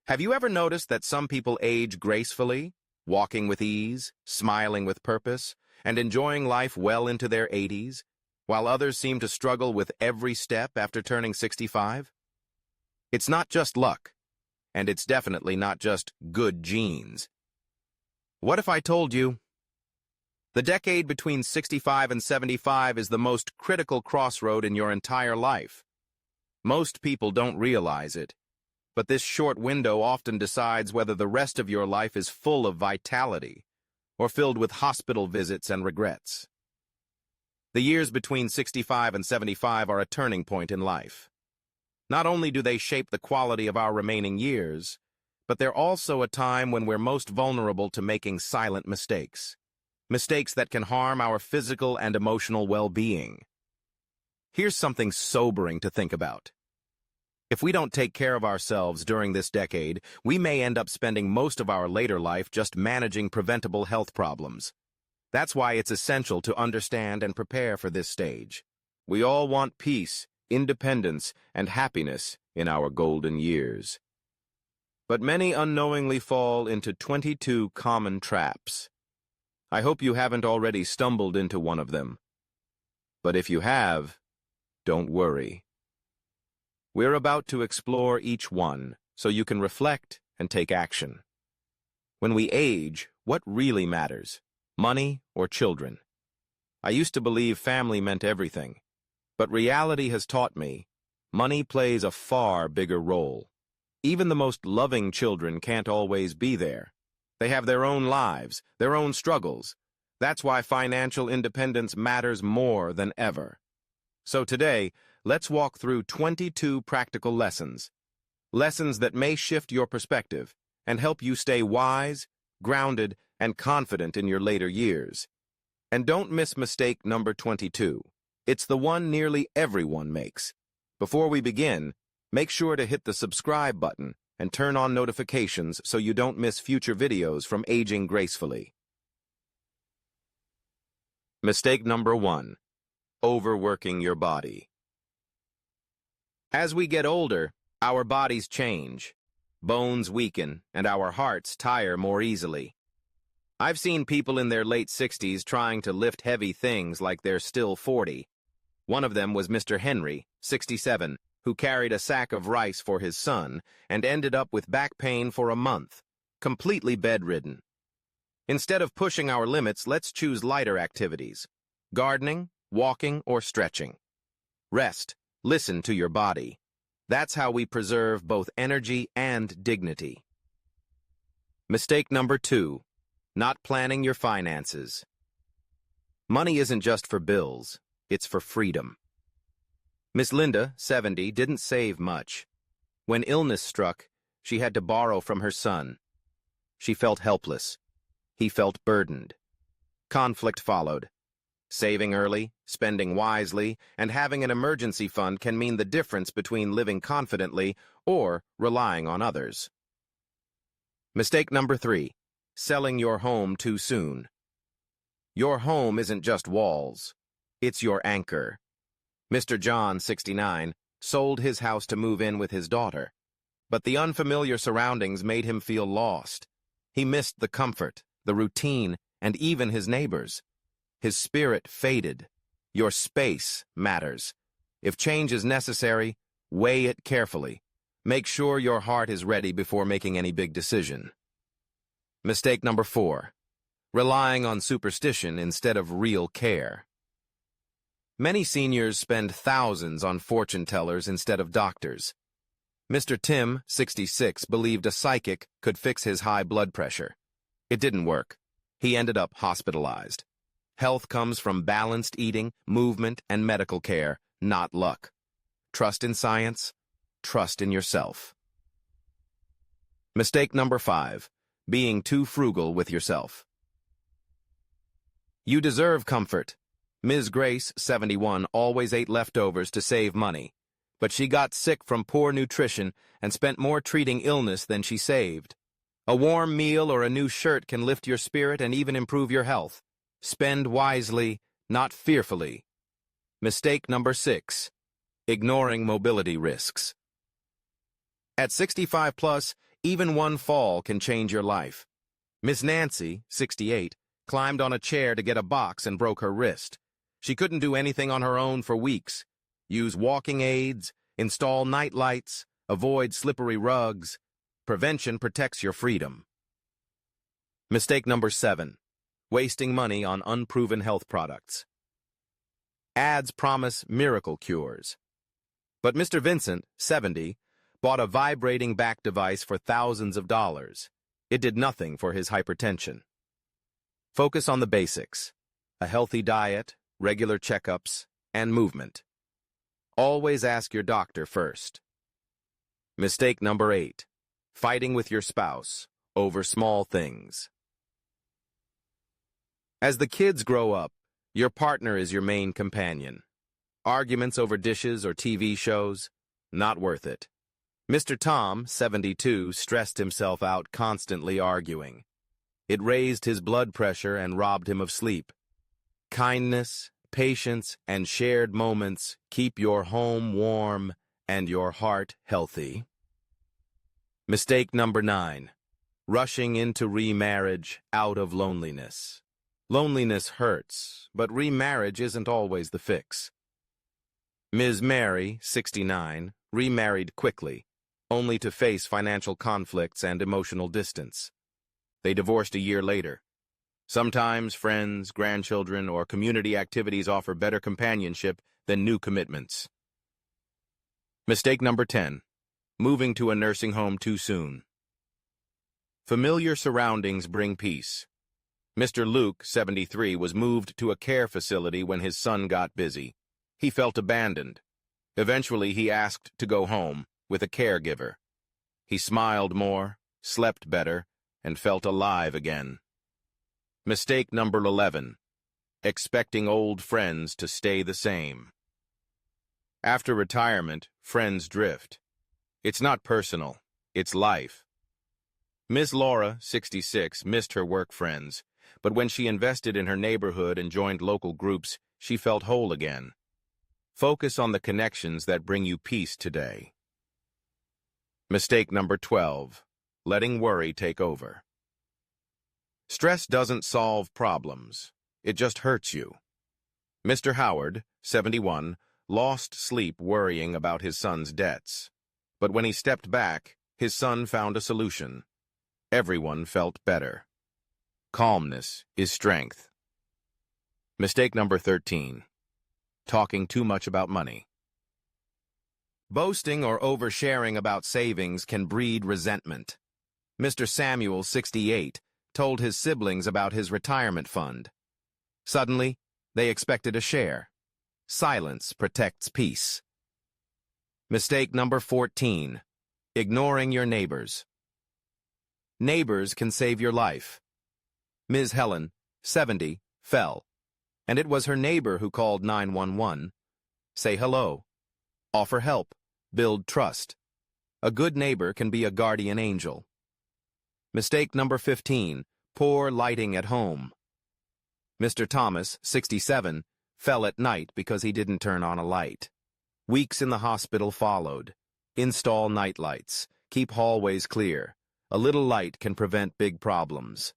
Have you ever noticed that some people age gracefully, walking with ease, smiling with purpose, and enjoying life well into their 80s, while others seem to struggle with every step after turning 65? It's not just luck, and it's definitely not just good genes. What if I told you the decade between 65 and 75 is the most critical crossroad in your entire life? Most people don't realize it, but this short window often decides whether the rest of your life is full of vitality or filled with hospital visits and regrets. The years between 65 and 75 are a turning point in life. Not only do they shape the quality of our remaining years, but they're also a time when we're most vulnerable to making silent mistakes. Mistakes that can harm our physical and emotional well-being. Here's something sobering to think about. If we don't take care of ourselves during this decade, we may end up spending most of our later life just managing preventable health problems. That's why it's essential to understand and prepare for this stage. We all want peace, independence, and happiness in our golden years. But many unknowingly fall into 22 common traps. I hope you haven't already stumbled into one of them. But if you have, don't worry. We're about to explore each one so you can reflect and take action. When we age, what really matters? Money or children? I used to believe family meant everything, but reality has taught me money plays a far bigger role. Even the most loving children can't always be there. They have their own lives, their own struggles. That's why financial independence matters more than ever. So today, let's walk through 22 practical lessons. Lessons that may shift your perspective and help you stay wise, grounded, and confident in your later years. And don't miss mistake number 22. It's the one nearly everyone makes. Before we begin, make sure to hit the subscribe button and turn on notifications so you don't miss future videos from Aging Gracefully. Mistake number 1. Overworking your body. As we get older, our bodies change. Bones weaken, and our hearts tire more easily. I've seen people in their late 60s trying to lift heavy things like they're still 40. One of them was Mr. Henry, 67, who carried a sack of rice for his son and ended up with back pain for a month, completely bedridden. Instead of pushing our limits, let's choose lighter activities: gardening, walking, or stretching. Rest. Listen to your body. That's how we preserve both energy and dignity. Mistake number 2. Not planning your finances. Money isn't just for bills, it's for freedom. Miss Linda, 70, didn't save much. When illness struck, she had to borrow from her son. She felt helpless. He felt burdened. Conflict followed. Saving early, spending wisely, and having an emergency fund can mean the difference between living confidently or relying on others. Mistake number 3. Selling your home too soon. Your home isn't just walls. It's your anchor. Mr. John, 69, sold his house to move in with his daughter. But the unfamiliar surroundings made him feel lost. He missed the comfort, the routine, and even his neighbors. His spirit faded. Your space matters. If change is necessary, weigh it carefully. Make sure your heart is ready before making any big decision. Mistake number 4. Relying on superstition instead of real care. Many seniors spend thousands on fortune tellers instead of doctors. Mr. Tim, 66, believed a psychic could fix his high blood pressure. It didn't work. He ended up hospitalized. Health comes from balanced eating, movement, and medical care, not luck. Trust in science. Trust in yourself. Mistake number 5. Being too frugal with yourself. You deserve comfort. Ms. Grace, 71, always ate leftovers to save money, but she got sick from poor nutrition and spent more treating illness than she saved. A warm meal or a new shirt can lift your spirit and even improve your health. Spend wisely, not fearfully. Mistake number 6. Ignoring mobility risks. At 65 plus, Even one fall can change your life. Miss Nancy, 68, climbed on a chair to get a box and broke her wrist. She couldn't do anything on her own for weeks. Use walking aids, install night lights, avoid slippery rugs. Prevention protects your freedom. Mistake number 7. Wasting money on unproven health products. Ads promise miracle cures. But Mr. Vincent, 70, bought a vibrating back device for thousands of dollars. It did nothing for his hypertension. Focus on the basics: a healthy diet, regular checkups, and movement. Always ask your doctor first. Mistake number 8. Fighting with your spouse over small things. As the kids grow up, your partner is your main companion. Arguments over dishes or TV shows? Not worth it. Mr. Tom, 72, stressed himself out constantly arguing. It raised his blood pressure and robbed him of sleep. Kindness, patience, and shared moments keep your home warm and your heart healthy. Mistake number 9. Rushing into remarriage out of loneliness. Loneliness hurts, but remarriage isn't always the fix. Ms. Mary, 69, remarried quickly, only to face financial conflicts and emotional distance. They divorced a year later. Sometimes friends, grandchildren, or community activities offer better companionship than new commitments. Mistake number 10. Moving to a nursing home too soon. Familiar surroundings bring peace. Mr. Luke, 73, was moved to a care facility when his son got busy. He felt abandoned. Eventually, he asked to go home with a caregiver. He smiled more, slept better, and felt alive again. Mistake number 11. Expecting old friends to stay the same. After retirement, friends drift. It's not personal, it's life. Miss Laura, 66, missed her work friends, but when she invested in her neighborhood and joined local groups, she felt whole again. Focus on the connections that bring you peace today. Mistake number 12. Letting worry take over. Stress doesn't solve problems. It just hurts you. Mr. Howard, 71, lost sleep worrying about his son's debts. But when he stepped back, his son found a solution. Everyone felt better. Calmness is strength. Mistake number 13. Talking too much about money. Boasting or oversharing about savings can breed resentment. Mr. Samuel, 68, told his siblings about his retirement fund. Suddenly, they expected a share. Silence protects peace. Mistake number 14. Ignoring your neighbors. Neighbors can save your life. Ms. Helen, 70, fell, and it was her neighbor who called 911. Say hello. Offer help. Build trust. A good neighbor can be a guardian angel. Mistake number 15. Poor lighting at home. Mr. Thomas, 67, fell at night because he didn't turn on a light. Weeks in the hospital followed. Install night lights. Keep hallways clear. A little light can prevent big problems.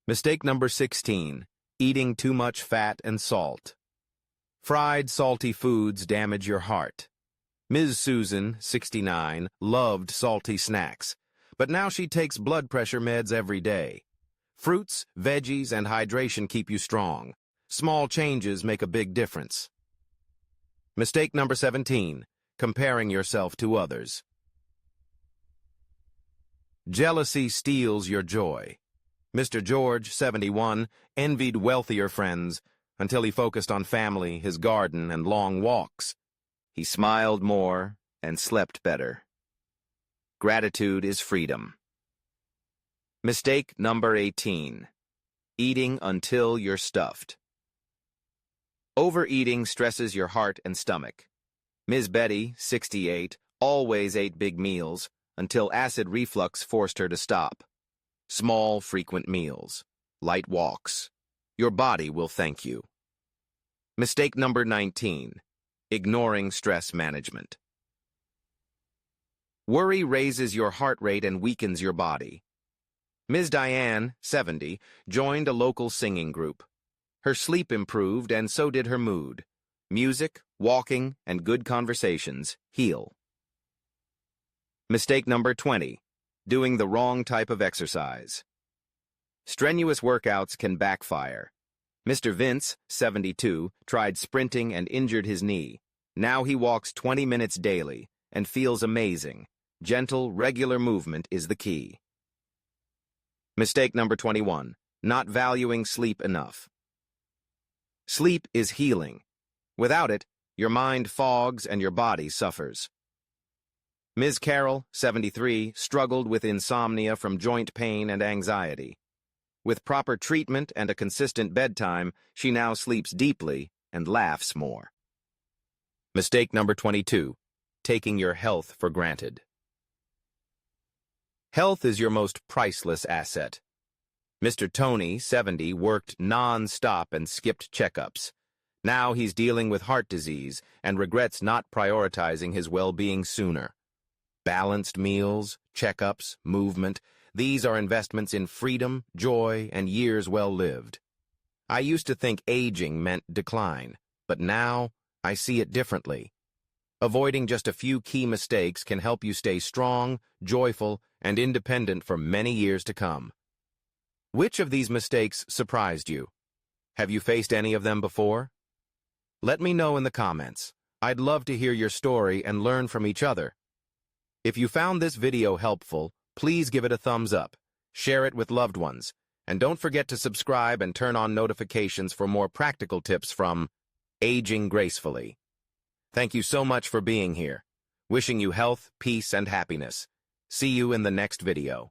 Mistake number 16. Eating too much fat and salt. Fried, salty foods damage your heart. Ms. Susan, 69, loved salty snacks, but now she takes blood pressure meds every day. Fruits, veggies, and hydration keep you strong. Small changes make a big difference. Mistake number 17. Comparing yourself to others. Jealousy steals your joy. Mr. George, 71, envied wealthier friends until he focused on family, his garden, and long walks. He smiled more and slept better. Gratitude is freedom. Mistake number 18. Eating until you're stuffed. Overeating stresses your heart and stomach. Ms. Betty, 68, always ate big meals until acid reflux forced her to stop. Small, frequent meals. Light walks. Your body will thank you. Mistake number 19. Ignoring stress management. Worry raises your heart rate and weakens your body. Ms. Diane, 70, joined a local singing group. Her sleep improved and so did her mood. Music, walking, and good conversations heal. Mistake number 20. Doing the wrong type of exercise. Strenuous workouts can backfire. Mr. Vince, 72, tried sprinting and injured his knee. Now he walks 20 minutes daily and feels amazing. Gentle, regular movement is the key. Mistake number 21. Not valuing sleep enough. Sleep is healing. Without it, your mind fogs and your body suffers. Ms. Carroll, 73, struggled with insomnia from joint pain and anxiety. With proper treatment and a consistent bedtime, she now sleeps deeply and laughs more. Mistake number 22. Taking your health for granted. Health is your most priceless asset. Mr. Tony, 70, worked non-stop and skipped checkups. Now he's dealing with heart disease and regrets not prioritizing his well-being sooner. Balanced meals, checkups, movement, these are investments in freedom, joy, and years well lived. I used to think aging meant decline, but now I see it differently. Avoiding just a few key mistakes can help you stay strong, joyful, and independent for many years to come. Which of these mistakes surprised you? Have you faced any of them before? Let me know in the comments. I'd love to hear your story and learn from each other. If you found this video helpful, please give it a thumbs up, share it with loved ones, and don't forget to subscribe and turn on notifications for more practical tips from Aging Gracefully. Thank you so much for being here. Wishing you health, peace, and happiness. See you in the next video.